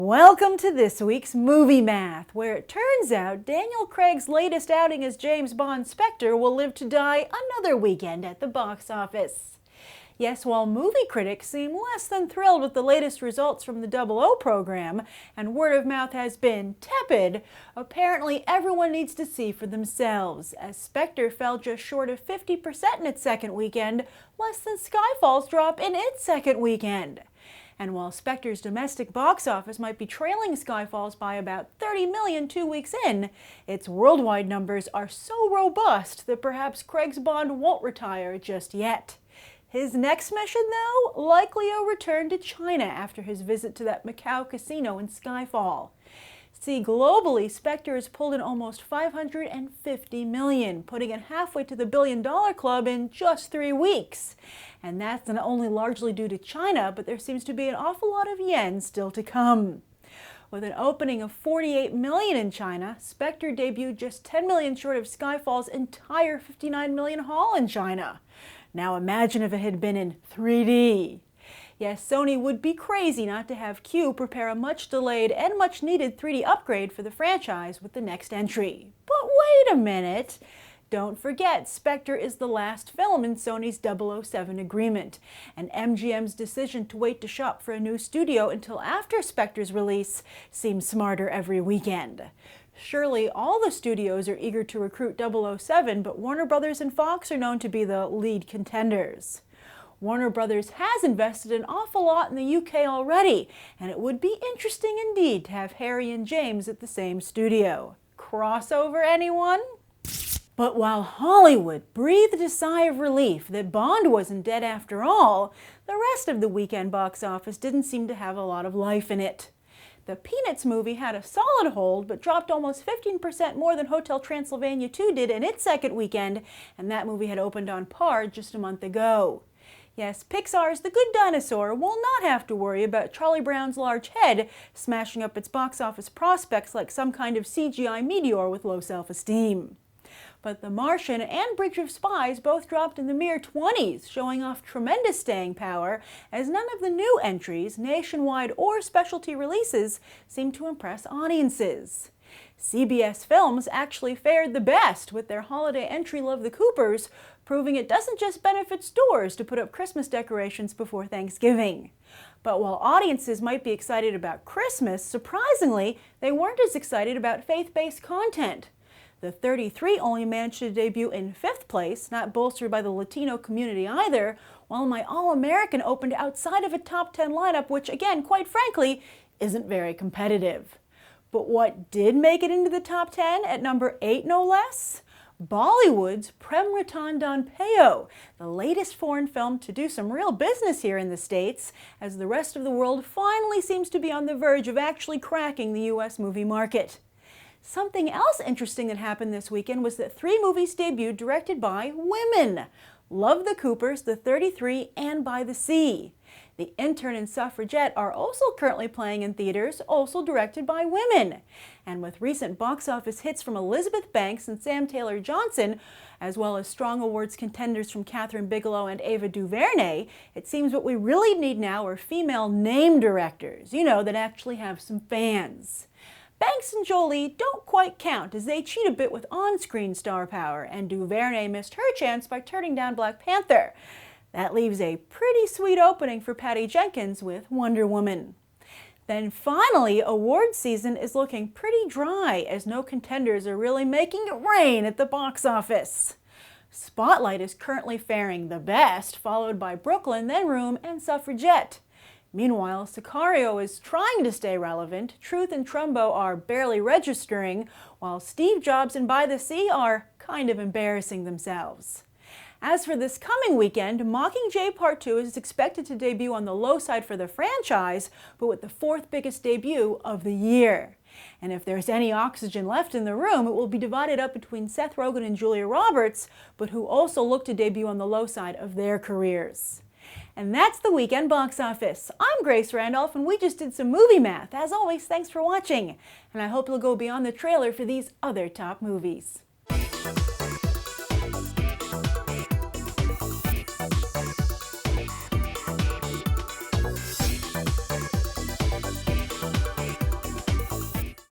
Welcome to this week's Movie Math, where it turns out Daniel Craig's latest outing as James Bond Spectre will live to die another weekend at the box office. Yes, while movie critics seem less than thrilled with the latest results from the 00 program, and word of mouth has been tepid, apparently everyone needs to see for themselves, as Spectre fell just short of 50% in its second weekend, less than Skyfall's drop in its second weekend. And while Spectre's domestic box office might be trailing Skyfall's by about 30 million 2 weeks in, its worldwide numbers are so robust that perhaps Craig's Bond won't retire just yet. His next mission, though, likely a return to China after his visit to that Macau casino in Skyfall. See, globally, Spectre has pulled in almost $550 million, putting it halfway to the billion-dollar club in just 3 weeks. And that's not only largely due to China, but there seems to be an awful lot of yen still to come. With an opening of $48 million in China, Spectre debuted just $10 million short of Skyfall's entire $59 million haul in China. Now imagine if it had been in 3D. Yes, Sony would be crazy not to have Q prepare a much-delayed and much-needed 3D upgrade for the franchise with the next entry. But wait a minute! Don't forget, Spectre is the last film in Sony's 007 agreement, and MGM's decision to wait to shop for a new studio until after Spectre's release seems smarter every weekend. Surely all the studios are eager to recruit 007, but Warner Brothers and Fox are known to be the lead contenders. Warner Brothers has invested an awful lot in the UK already, and it would be interesting indeed to have Harry and James at the same studio. Crossover, anyone? But while Hollywood breathed a sigh of relief that Bond wasn't dead after all, the rest of the weekend box office didn't seem to have a lot of life in it. The Peanuts movie had a solid hold, but dropped almost 15% more than Hotel Transylvania 2 did in its second weekend, and that movie had opened on par just a month ago. Yes, Pixar's The Good Dinosaur will not have to worry about Charlie Brown's large head smashing up its box office prospects like some kind of CGI meteor with low self-esteem. But The Martian and Bridge of Spies both dropped in the mere 20s, showing off tremendous staying power, as none of the new entries, nationwide or specialty releases, seem to impress audiences. CBS Films actually fared the best with their holiday entry Love the Coopers, proving it doesn't just benefit stores to put up Christmas decorations before Thanksgiving. But while audiences might be excited about Christmas, surprisingly, they weren't as excited about faith-based content. The 33 only managed to debut in 5th place, not bolstered by the Latino community either, while My All-American opened outside of a top 10 lineup, which again, quite frankly, isn't very competitive. But what did make it into the top 10 at number 8 no less? Bollywood's Prem Ratan Dan Peo, the latest foreign film to do some real business here in the States, as the rest of the world finally seems to be on the verge of actually cracking the US movie market. Something else interesting that happened this weekend was that 3 movies debuted directed by women. Love the Coopers, The 33, and By the Sea. The Intern and Suffragette are also currently playing in theaters, also directed by women. And with recent box office hits from Elizabeth Banks and Sam Taylor Johnson, as well as strong awards contenders from Catherine Bigelow and Ava DuVernay, it seems what we really need now are female name directors, that actually have some fans. Banks and Jolie don't quite count, as they cheat a bit with on-screen star power, and DuVernay missed her chance by turning down Black Panther. That leaves a pretty sweet opening for Patty Jenkins with Wonder Woman. Then finally, awards season is looking pretty dry, as no contenders are really making it rain at the box office. Spotlight is currently faring the best, followed by Brooklyn, then Room, and Suffragette. Meanwhile, Sicario is trying to stay relevant, Truth and Trumbo are barely registering, while Steve Jobs and By the Sea are kind of embarrassing themselves. As for this coming weekend, Mockingjay Part 2 is expected to debut on the low side for the franchise, but with the 4th biggest debut of the year. And if there's any oxygen left in the room, it will be divided up between Seth Rogen and Julia Roberts, but who also look to debut on the low side of their careers. And that's the weekend box office. I'm Grace Randolph, and we just did some movie math. As always, thanks for watching, and I hope you'll go beyond the trailer for these other top movies.